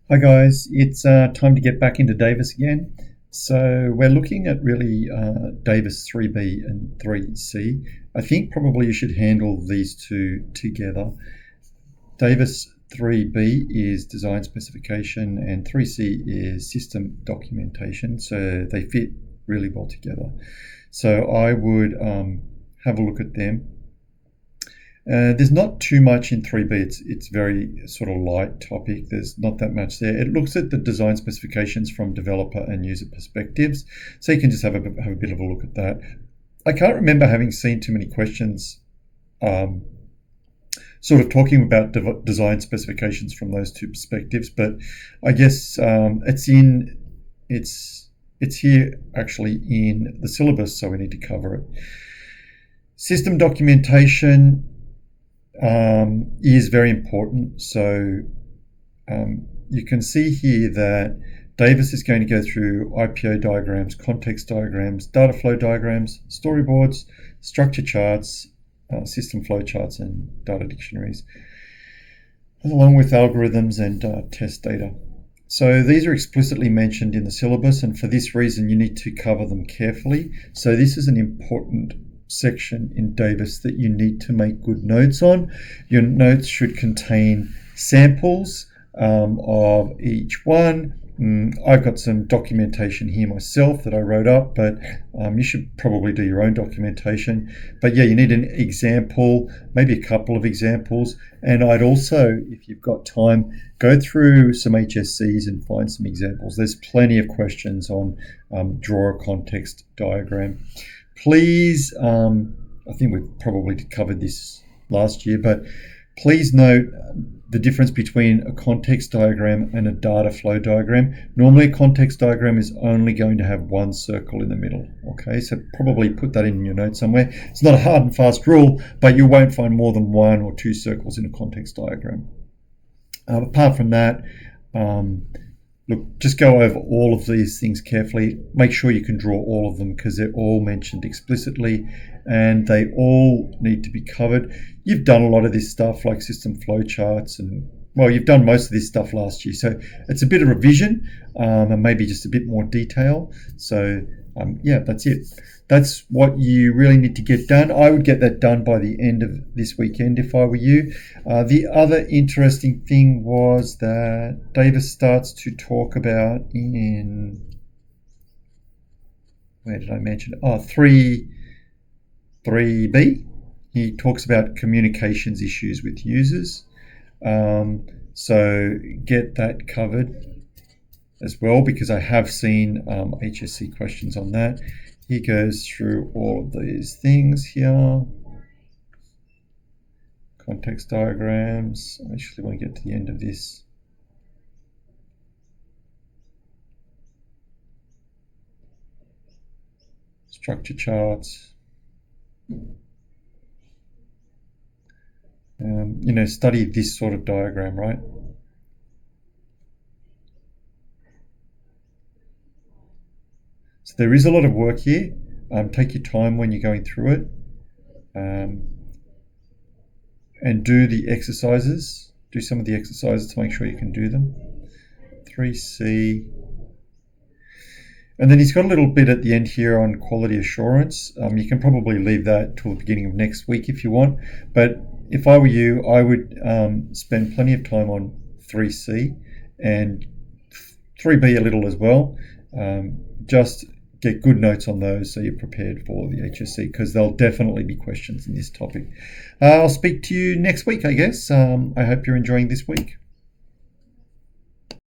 Hi guys, it's time to get back into Davis again. So we're looking at really Davis 3B and 3C. I think probably you should handle these two together. Davis 3B is design specification and 3C is system documentation. So they fit really well together. So I would have a look at them. There's not too much in 3B. It's very sort of light topic. There's not that much there. It looks at the design specifications from developer and user perspectives. So you can just have a bit of a look at that. I can't remember having seen too many questions sort of talking about design specifications from those two perspectives, but I guess it's here actually in the syllabus, so we need to cover it. System documentation is very important. So you can see here that Davis is going to go through IPO diagrams, context diagrams, data flow diagrams, storyboards, structure charts, system flow charts, and data dictionaries, along with algorithms and test data. So these are explicitly mentioned in the syllabus, and for this reason you need to cover them carefully. So this is an important section in Davis that you need to make good notes on. Your notes should contain samples of each one. I've got some documentation here myself that I wrote up, but you should probably do your own documentation. But yeah, you need an example, maybe a couple of examples. And I'd also, if you've got time, go through some HSCs and find some examples. There's plenty of questions on draw a context diagram. Please, I think we've probably covered this last year, but please note the difference between a context diagram and a data flow diagram. Normally a context diagram is only going to have one circle in the middle, okay? So probably put that in your notes somewhere. It's not a hard and fast rule, but you won't find more than one or two circles in a context diagram. Apart from that, look, just go over all of these things carefully. Make sure you can draw all of them because they're all mentioned explicitly and they all need to be covered. You've done a lot of this stuff like system flow charts and, well, you've done most of this stuff last year. So it's a bit of revision and maybe just a bit more detail. So yeah, that's it. That's what you really need to get done. I would get that done by the end of this weekend if I were you. The other interesting thing was that Davis starts to talk about in, where did I mention? 3B. He talks about communications issues with users. So get that covered as well, because I have seen HSC questions on that. He goes through all of these things here. Context diagrams. I actually want to get to the end of this. Structure charts. Study this sort of diagram, right? So there is a lot of work here. Take your time when you're going through it. And do the exercises. Do some of the exercises to make sure you can do them. 3C. And then he's got a little bit at the end here on quality assurance. You can probably leave that till the beginning of next week if you want. But if I were you, I would spend plenty of time on 3C and 3B a little as well. Just get good notes on those so you're prepared for the HSC, because there'll definitely be questions in this topic. I'll speak to you next week, I guess. I hope you're enjoying this week.